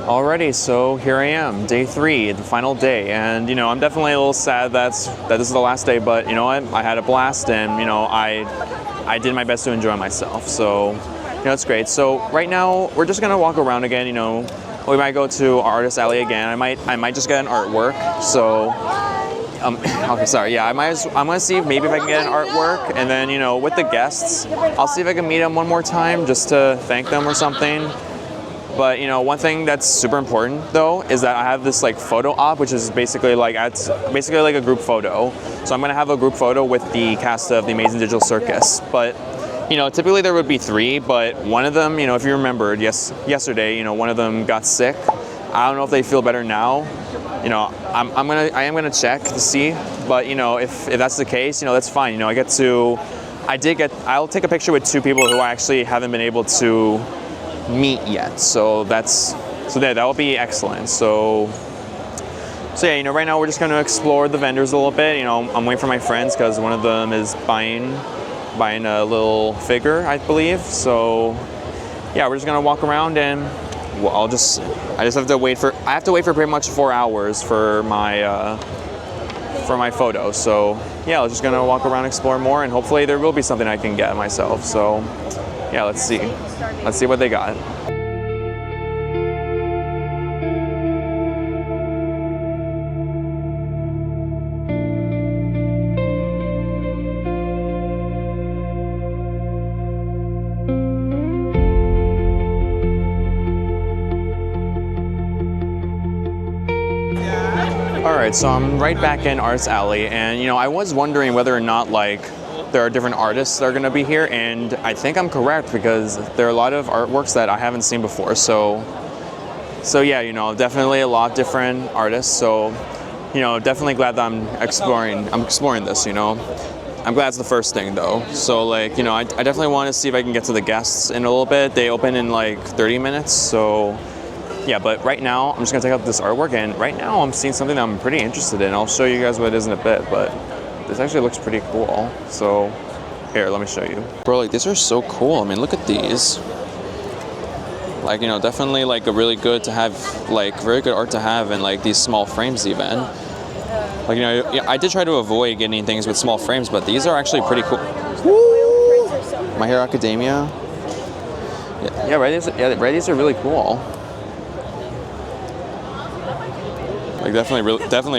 Alrighty, so here I am, day 3, the final day, and I'm definitely a little sad that this is the last day, but you know what, I had a blast, and I did my best to enjoy myself, so it's great. So right now we're just gonna walk around again. We might go to Artist Alley again. I might just get an artwork. So okay, sorry, yeah, I'm gonna see maybe if I can get an artwork, and then with the guests, I'll see if I can meet them one more time just to thank them or something. But one thing that's super important though is that I have this like photo op, which is basically like a group photo. So I'm gonna have a group photo with the cast of the Amazing Digital Circus. But typically there would be 3, but one of them, if you remembered, yesterday, one of them got sick. I don't know if they feel better now. I am gonna check to see. But if that's the case, that's fine. I'll take a picture with 2 people who I actually haven't been able to meet yet, so that will be excellent. So yeah, right now we're just going to explore the vendors a little bit. I'm waiting for my friends because one of them is buying a little figure, I believe. So yeah, we're just going to walk around, and I just have to wait for pretty much 4 hours for my photo. So yeah, I'm just going to walk around, explore more, and hopefully there will be something I can get myself. So yeah, let's see what they got. Alright, so I'm right back in Arts Alley, and I was wondering whether or not there are different artists that are going to be here, and I think I'm correct because there are a lot of artworks that I haven't seen before. So yeah, definitely a lot of different artists. So definitely glad that I'm exploring this. I'm glad it's the first thing though. So I definitely want to see if I can get to the guests in a little bit. They open in 30 minutes. So yeah, but right now I'm just gonna take out this artwork, and right now I'm seeing something that I'm pretty interested in. I'll show you guys what it is in a bit, but this actually looks pretty cool. So here, let me show you. Bro, these are so cool. I mean, look at these. Definitely a really good to have, very good art to have in these small frames even. I did try to avoid getting things with small frames, but these are actually pretty cool. Woo! My Hero Academia. Yeah, right, these are really cool. Definitely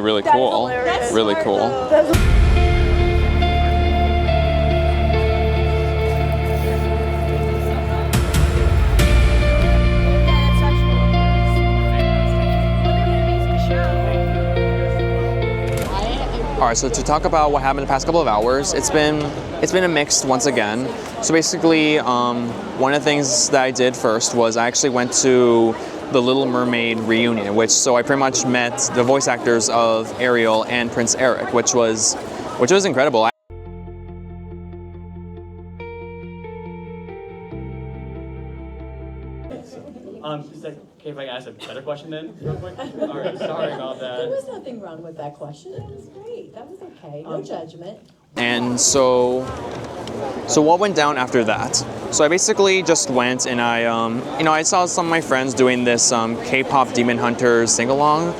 really cool. Really cool. All right, so to talk about what happened the past couple of hours, it's been a mix once again. So basically, one of the things that I did first was I actually went to the Little Mermaid reunion, so I pretty much met the voice actors of Ariel and Prince Eric, which was incredible. Is that okay if I ask a better question then, real quick? All right, sorry about that. There was nothing wrong with that question. That was great. That was okay. No judgment. And so what went down after that? So I basically just went and I saw some of my friends doing this K-pop Demon Hunters sing-along.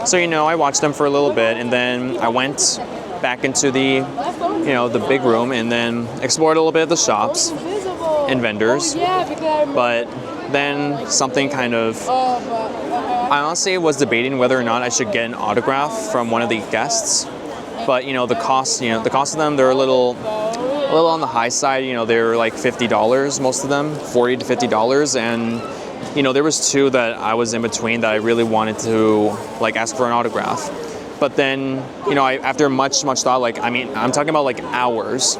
So I watched them for a little bit, and then I went back into the the big room, and then explored a little bit of the shops and vendors. But then something kind of, I honestly was debating whether or not I should get an autograph from one of the guests. But the cost of them, they're a little on the high side. They're like $50, most of them, $40 to $50, and there was 2 that I was in between that I really wanted to ask for an autograph. But then, after much thought, I'm talking about hours.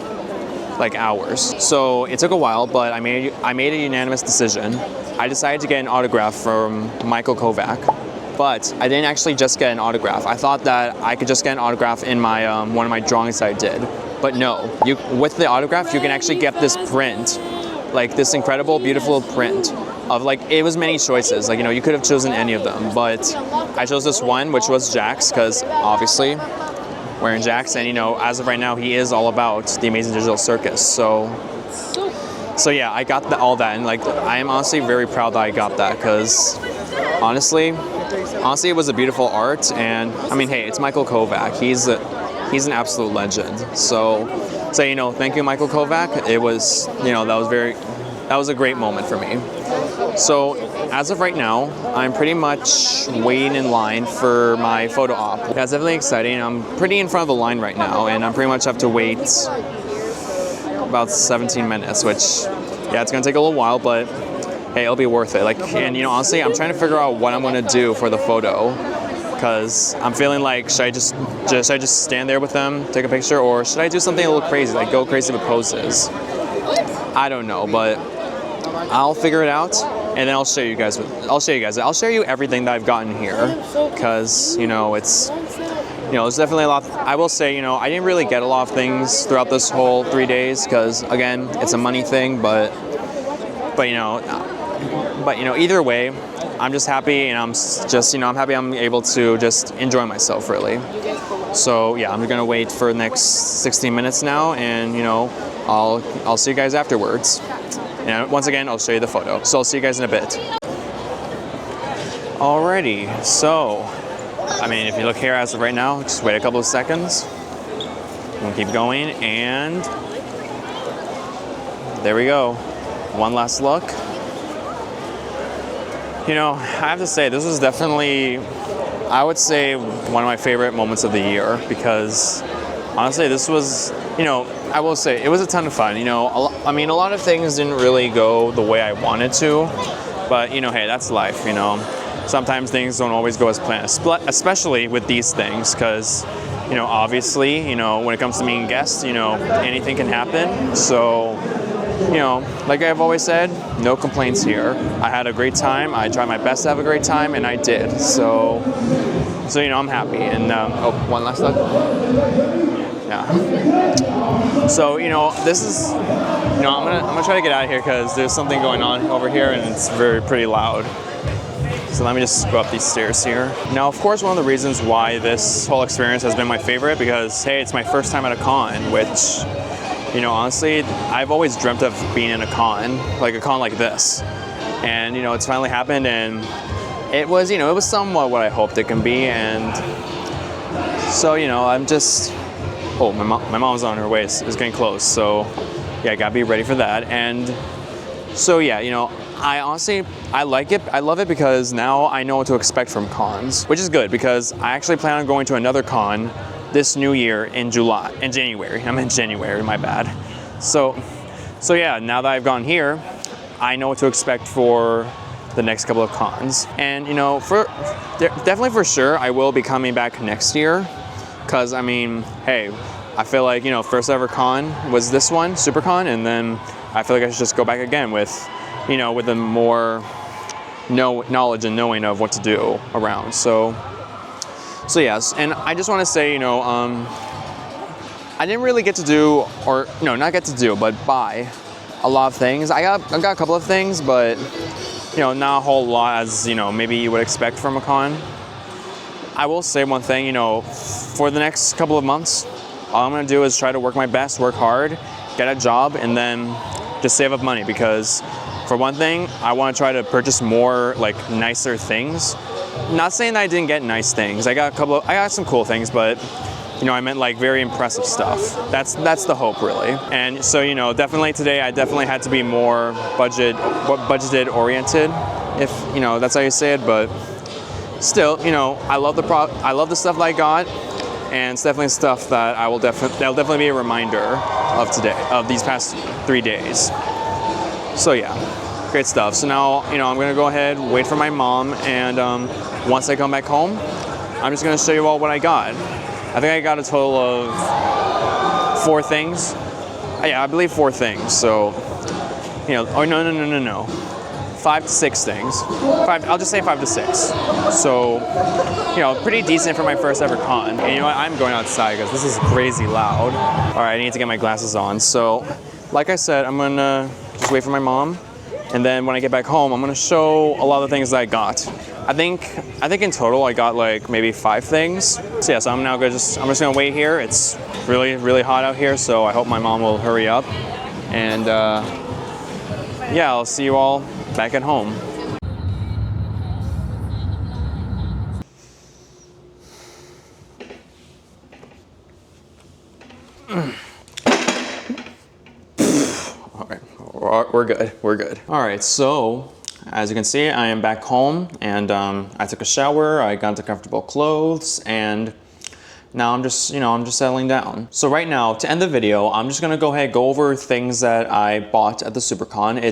So it took a while, but I made a unanimous decision. I decided to get an autograph from Michael Kovac, but I didn't actually just get an autograph. I thought that I could just get an autograph in my one of my drawings that I did. But no, with the autograph, you can actually get this print, this incredible, beautiful print. like, it was many choices. Like, you know, you could have chosen any of them, but I chose this one, which was Jack's, because obviously wearing Jack's, and you know, as of right now, he is all about the Amazing Digital Circus. So yeah, I got all that, and like, I am honestly very proud that I got that, because honestly, it was a beautiful art, and I mean, hey, it's Michael Kovac. He's an absolute legend. So you know, thank you, Michael Kovac. It was, you know, that was a great moment for me. So as of right now, I'm pretty much waiting in line for my photo op. That's definitely exciting. I'm pretty in front of the line right now, and I pretty much have to wait about 17 minutes, which, yeah, it's gonna take a little while, but hey, it'll be worth it. Like, and you know, honestly, I'm trying to figure out what I'm gonna do for the photo, because I'm feeling like, should I just stand there with them, take a picture, or should I do something a little crazy, like go crazy with poses? I don't know, but I'll figure it out, and then I'll show you guys. I'll show you everything that I've gotten here, because you know, it's, you know, there's definitely a lot. I will say, you know, I didn't really get a lot of things throughout this whole 3 days, because again, it's a money thing, but you know, either way, I'm just happy, and I'm happy I'm able to just enjoy myself, really. So yeah, I'm gonna wait for the next 16 minutes now, and you know, I'll see you guys afterwards. And once again, I'll show you the photo. So I'll see you guys in a bit. Alrighty, so, I mean, if you look here as of right now, just wait a couple of seconds. We'll keep going, and there we go. One last look. You know, I have to say, this was definitely, I would say, one of my favorite moments of the year, because honestly, this was, you know, I will say, it was a ton of fun. You know, I mean, a lot of things didn't really go the way I wanted to, but you know, hey, that's life, you know. Sometimes things don't always go as planned, especially with these things, because, you know, obviously, you know, when it comes to meeting guests, you know, anything can happen. So, you know, like I've always said, no complaints here. I had a great time. I tried my best to have a great time, and I did. So you know, I'm happy. And oh, one last look. Yeah. So you know, this is, you know, I'm gonna try to get out of here because there's something going on over here, and it's pretty loud. So let me just go up these stairs here. Now, of course, one of the reasons why this whole experience has been my favorite, because hey, it's my first time at a con, which, you know, honestly, I've always dreamt of being in a con like this. And, you know, it's finally happened, and it was, you know, it was somewhat what I hoped it can be. And so, you know, I'm just, oh, my mom's on her way. It's getting close. So, yeah, I gotta be ready for that. And so, yeah, you know, I like it. I love it because now I know what to expect from cons, which is good, because I actually plan on going to another con this new year in January. I'm in January, my bad. So yeah, now that I've gone here, I know what to expect for the next couple of cons. And you know, definitely for sure, I will be coming back next year, because I mean, hey, I feel like, you know, first ever con was this one, Supercon, and then I feel like I should just go back again with, you know, with a more knowledge and knowing of what to do around. So yes, and I just want to say, you know, I didn't really get to do, or no, not get to do, but buy a lot of things. I got a couple of things, but you know, not a whole lot as, you know, maybe you would expect from a con. I will say one thing, you know, for the next couple of months, all I'm gonna do is try to work my best, work hard, get a job, and then just save up money, because for one thing, I want to try to purchase more like nicer things. Not saying that I didn't get nice things. I got some cool things, but you know, I meant like very impressive stuff. That's the hope, really. And so, you know, definitely today I definitely had to be more budgeted oriented, if you know that's how you say it. But still, you know, I love the stuff that I got, and it's definitely stuff that that'll definitely be a reminder of these past 3 days. So yeah, great stuff. So now, you know, I'm gonna go ahead, wait for my mom, and once I come back home, I'm just gonna show you all what I got. I think I got a total of 4 things. Yeah, I believe 4 things. So, you know, oh no. 5 to 6 things. I'll just say 5 to 6. So, you know, pretty decent for my first ever con. And you know what, I'm going outside because this is crazy loud. All right, I need to get my glasses on. So, like I said, I'm gonna just wait for my mom, And then when I get back home, I'm gonna show a lot of the things that I got. I think in total I got like maybe 5 things. So yeah, so I'm just gonna wait here. It's really, really hot out here, so I hope my mom will hurry up. And yeah, I'll see you all back at home. All right, we're good, we're good. All right, so as you can see, I am back home, and I took a shower, I got into comfortable clothes, and now I'm just settling down. So right now, to end the video, I'm just gonna go ahead and go over things that I bought at the Supercon.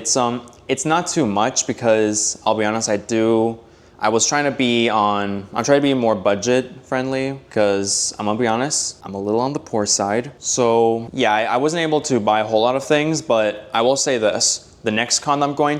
It's not too much because I'll be honest, I'm trying to be more budget friendly because I'm gonna be honest, I'm a little on the poor side. So yeah, I wasn't able to buy a whole lot of things, but I will say this, the next con I'm going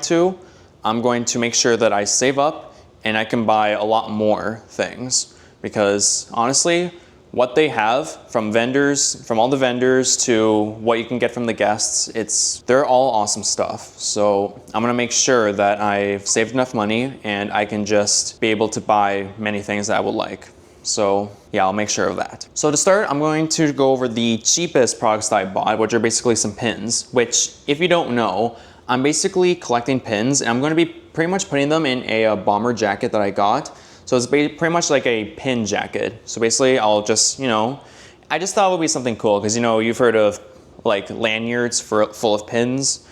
to make sure that I save up and I can buy a lot more things because honestly, what they have from all the vendors to what you can get from the guests, they're all awesome stuff. So I'm gonna make sure that I've saved enough money and I can just be able to buy many things that I would like. So yeah, I'll make sure of that. So to start, I'm going to go over the cheapest products that I bought, which are basically some pins, which if you don't know, I'm basically collecting pins and I'm gonna be pretty much putting them in a bomber jacket that I got. So it's pretty much like a pin jacket. So basically I'll just, I just thought it would be something cool because you've heard of like lanyards full of pins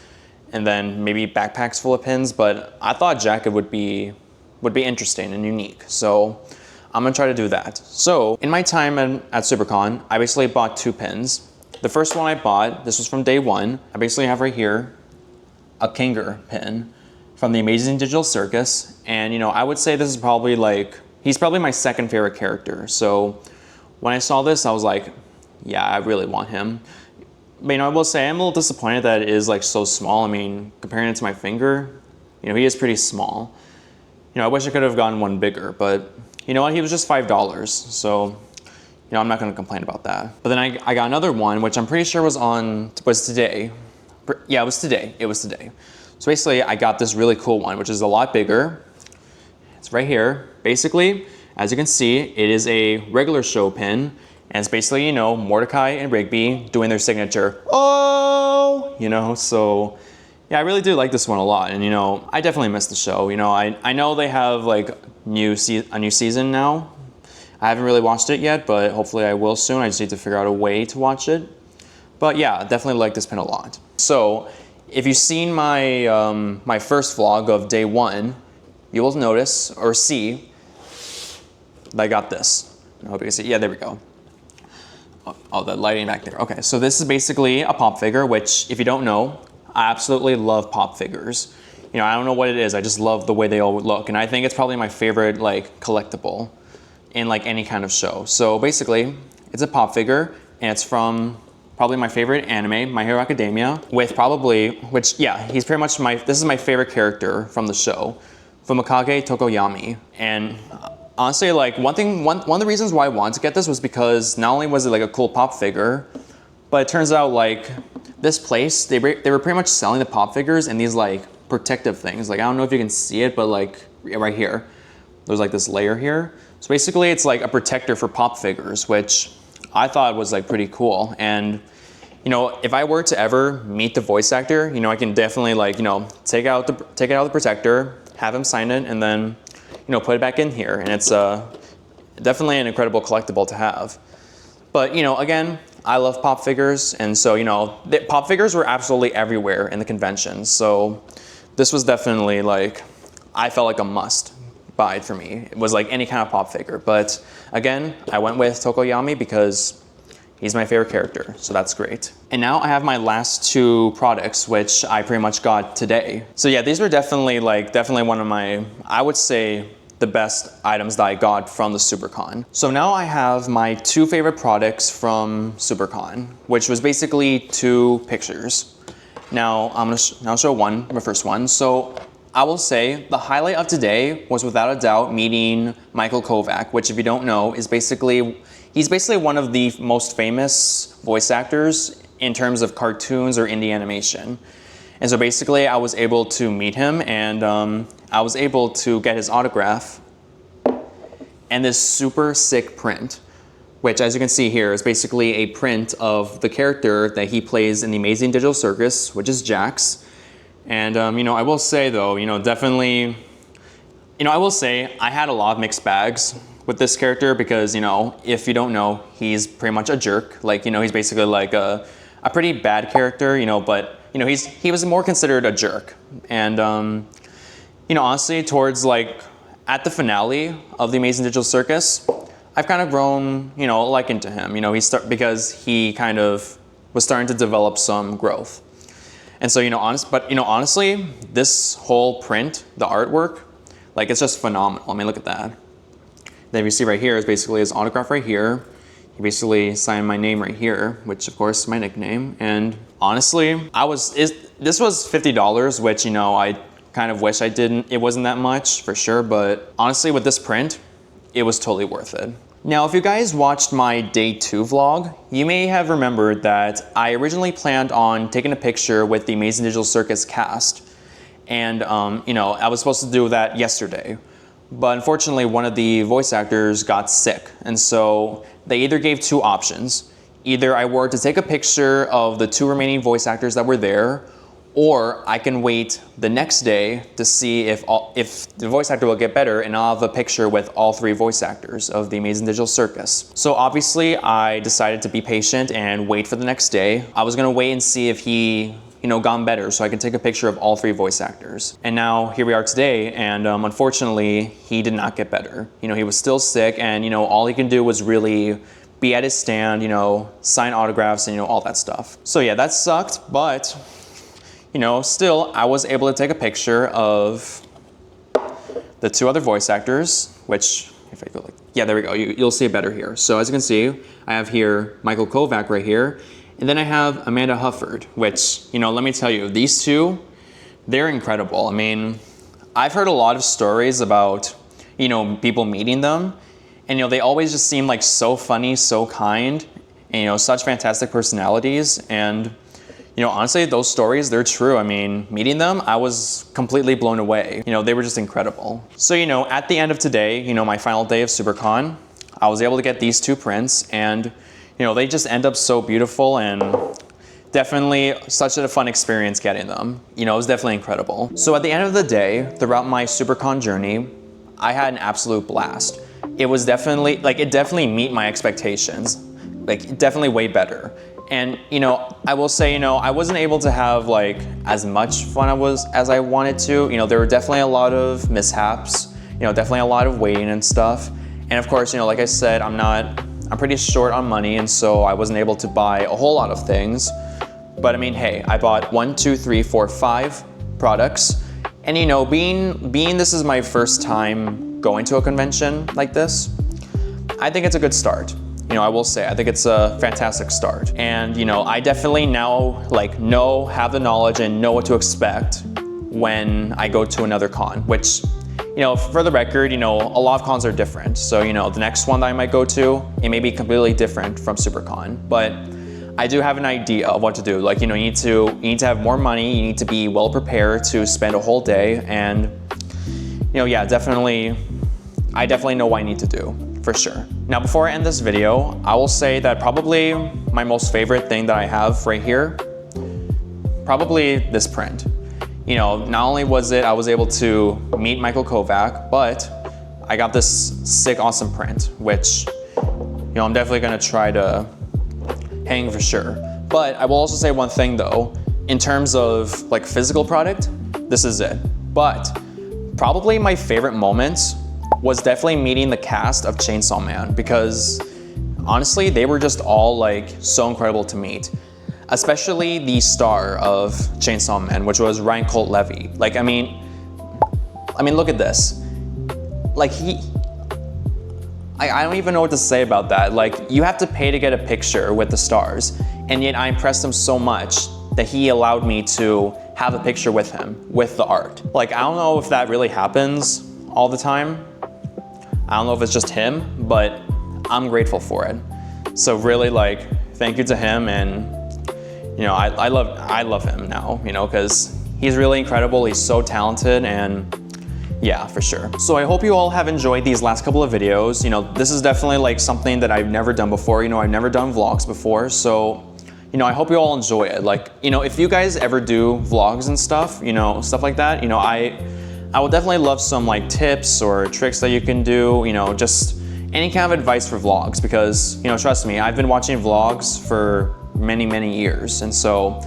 and then maybe backpacks full of pins, but I thought a jacket would be interesting and unique. So I'm gonna try to do that. So in my time at Supercon, I basically bought 2 pins. The first one I bought, this was from day 1. I basically have right here a Kinger pin from the Amazing Digital Circus. And I would say this is probably he's probably my second favorite character. So when I saw this, I was like, yeah, I really want him. But I will say I'm a little disappointed that it is so small. I mean, comparing it to my finger, he is pretty small. I wish I could have gotten one bigger, but you know what, he was just $5. So, I'm not gonna complain about that. But then I got another one, which I'm pretty sure was today. Yeah, it was today. So basically, I got this really cool one, which is a lot bigger. It's right here. Basically, as you can see, it is a regular show pin, and it's basically, Mordecai and Rigby doing their signature, oh, so yeah, I really do like this one a lot, and I definitely miss the show. I know they have a new season now. I haven't really watched it yet, but hopefully I will soon. I just need to figure out a way to watch it. But yeah, definitely like this pin a lot. So if you've seen my my first vlog of day 1, you will notice or see that I got this. I hope you can see. Yeah, there we go. Oh, the lighting back there. Okay, so this is basically a pop figure, which if you don't know, I absolutely love pop figures. I don't know what it is. I just love the way they all look, and I think it's probably my favorite collectible in any kind of show. So basically, it's a pop figure, and it's from probably my favorite anime, My Hero Academia, he's pretty much this is my favorite character from the show, Fumakage Tokoyami. And honestly, one of the reasons why I wanted to get this was because not only was it a cool pop figure, but it turns out this place, they were pretty much selling the pop figures in these protective things. I don't know if you can see it, but right here, there's this layer here. So basically it's a protector for pop figures, which I thought was pretty cool. And if I were to ever meet the voice actor, I can definitely take out the protector, have him sign it, and then put it back in here. And it's definitely an incredible collectible to have. But again, I love pop figures, and so the pop figures were absolutely everywhere in the convention. So this was definitely I felt like a must buy for me. It was any kind of pop figure. But again, I went with Tokoyami because he's my favorite character, so that's great. And now I have my last 2 products, which I pretty much got today. So yeah, these were definitely one of my, I would say, the best items that I got from the Supercon. So now I have my 2 favorite products from Supercon, which was basically 2 pictures. Now I'm gonna show my first one. So I will say the highlight of today was without a doubt meeting Michael Kovac, which if you don't know he's basically one of the most famous voice actors in terms of cartoons or indie animation. And so basically I was able to meet him, and I was able to get his autograph and this super sick print, which, as you can see here, is basically a print of the character that he plays in the Amazing Digital Circus, which is Jax. And you know, I will say though, you know, definitely, you know, I will say I had a lot of mixed bags with this character because, you know, if you don't know, he's pretty much a jerk. Like, you know, he's basically like a pretty bad character, you know, but, you know, he was more considered a jerk. And, you know, honestly, towards like, at the finale of the Amazing Digital Circus, I've kind of grown, you know, like into him. You know, because he kind of was starting to develop some growth. And so, you know, honestly, this whole print, the artwork, like, it's just phenomenal. I mean, look at that. Then you see right here is basically his autograph right here. He basically signed my name right here, which of course is my nickname. And honestly, this was $50, which, you know, I kind of wish it wasn't that much for sure, but honestly with this print, it was totally worth it. Now, if you guys watched my day 2 vlog, you may have remembered that I originally planned on taking a picture with the Amazing Digital Circus cast. And, you know, I was supposed to do that yesterday. But unfortunately, one of the voice actors got sick. And so they either gave 2 options. Either I were to take a picture of the 2 remaining voice actors that were there, or I can wait the next day to see if the voice actor will get better, and I'll have a picture with all 3 voice actors of the Amazing Digital Circus. So obviously I decided to be patient and wait for the next day. I was gonna wait and see if he, you know, gotten better so I can take a picture of all 3 voice actors. And now here we are today, and unfortunately he did not get better. You know, he was still sick, and, you know, all he can do was really be at his stand, you know, sign autographs and, you know, all that stuff. So yeah, that sucked, but you know, still, I was able to take a picture of the 2 other voice actors, which, if I go like, yeah, there we go, you'll see it better here. So as you can see, I have here Michael Kovac right here, and then I have Amanda Hufford, which, you know, let me tell you, these 2, they're incredible. I mean, I've heard a lot of stories about, you know, people meeting them, and, you know, they always just seem like so funny, so kind, and, you know, such fantastic personalities, and you know, honestly, those stories, they're true. I mean, meeting them, I was completely blown away. You know, they were just incredible. So, you know, at the end of today, you know, my final day of Supercon, I was able to get these 2 prints, and, you know, they just end up so beautiful, and definitely such a fun experience getting them. You know, it was definitely incredible. So at the end of the day, throughout my Supercon journey, I had an absolute blast. It was definitely, like, it definitely meet my expectations. Like, definitely way better. And, you know, I will say, you know, I wasn't able to have like as much fun as I wanted to. You know, there were definitely a lot of mishaps, you know, definitely a lot of waiting and stuff. And of course, you know, like I said, I'm pretty short on money, and so I wasn't able to buy a whole lot of things. But I mean, hey, I bought 1, 2, 3, 4, 5 products. And, you know, being this is my first time going to a convention like this, I think it's a good start. You know, I will say, I think it's a fantastic start. And, you know, I definitely now like have the knowledge and know what to expect when I go to another con, which, you know, for the record, you know, a lot of cons are different. So, you know, the next one that I might go to, it may be completely different from Supercon, but I do have an idea of what to do. Like, you know, you need to have more money, you need to be well prepared to spend a whole day, and, you know, yeah, I definitely know what I need to do. For sure. Now, before I end this video, I will say that probably my most favorite thing that I have right here, probably this print. You know, not only I was able to meet Michael Kovac, but I got this sick, awesome print, which, you know, I'm definitely gonna try to hang for sure. But I will also say one thing though, in terms of like physical product, this is it. But probably my favorite moments was definitely meeting the cast of Chainsaw Man, because honestly, they were just all like so incredible to meet. Especially the star of Chainsaw Man, which was Ryan Colt Levy. Like, I mean, look at this. Like I don't even know what to say about that. Like, you have to pay to get a picture with the stars, and yet I impressed him so much that he allowed me to have a picture with him, with the art. Like, I don't know if that really happens all the time. I don't know if it's just him, but I'm grateful for it. So really, like, thank you to him, and, you know, I love him now, you know, because he's really incredible. He's so talented, and yeah, for sure. So I hope you all have enjoyed these last couple of videos. You know, this is definitely like something that I've never done before. You know, I've never done vlogs before, so you know, I hope you all enjoy it. Like, you know, if you guys ever do vlogs and stuff, you know, stuff like that, you know, I would definitely love some like tips or tricks that you can do, you know, just any kind of advice for vlogs, because, you know, trust me, I've been watching vlogs for many, many years. And so,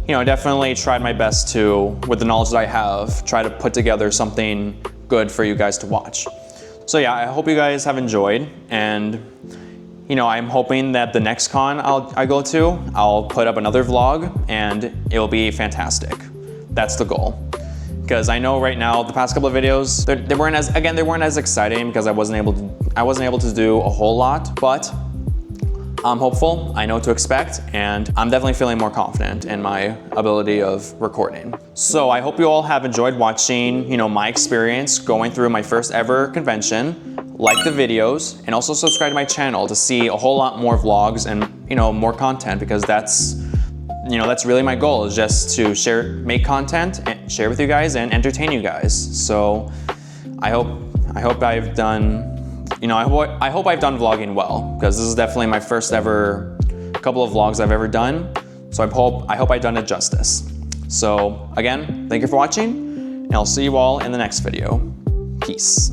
you know, I definitely tried my best to, with the knowledge that I have, try to put together something good for you guys to watch. So yeah, I hope you guys have enjoyed, and you know, I'm hoping that the next con I go to, I'll put up another vlog and it'll be fantastic. That's the goal. Because I know right now, the past couple of videos, they weren't as exciting because I wasn't able to do a whole lot, but I'm hopeful, I know what to expect, and I'm definitely feeling more confident in my ability of recording. So I hope you all have enjoyed watching, you know, my experience going through my first ever convention. Like the videos, and also subscribe to my channel to see a whole lot more vlogs and, you know, more content, because that's, you know, that's really my goal, is just to make content and share with you guys and entertain you guys. So I hope I've done, you know, I hope I've done vlogging well, because this is definitely my first ever couple of vlogs I've ever done. So I hope I've done it justice. So again, thank you for watching, and I'll see you all in the next video. Peace.